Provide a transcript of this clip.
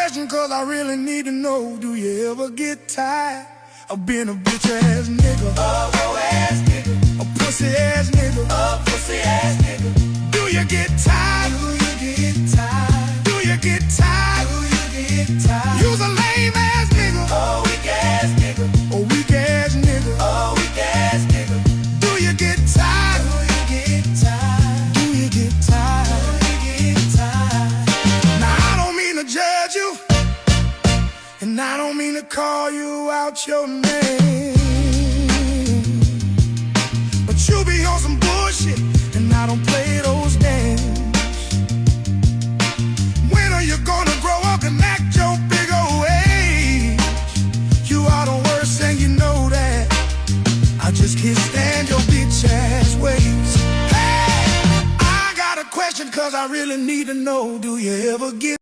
question, cause I really need to know. Do you ever get tired of being a bitch-ass nigga? A hoe-ass nigga. A pussy-ass nigga. A pussy-ass nigga. Do you get tired? Do you get tired? Do you get tired? Do you get tired? You's a lame-ass nigga. A weak-ass nigga. A weak-ass nigga. A weak-ass nigga. Do you get tired? Do you get tired? Do you get tired? Do you get tired? Now I don't mean to judge you, and I don't mean to call you out your name, but you be on some bullshit, and I don't play those games. When are you gonna grow up and act your big old age? You are the worst and you know that. I just can't stand your bitch ass ways. Hey, I got a question, cause I really need to know. Do you ever get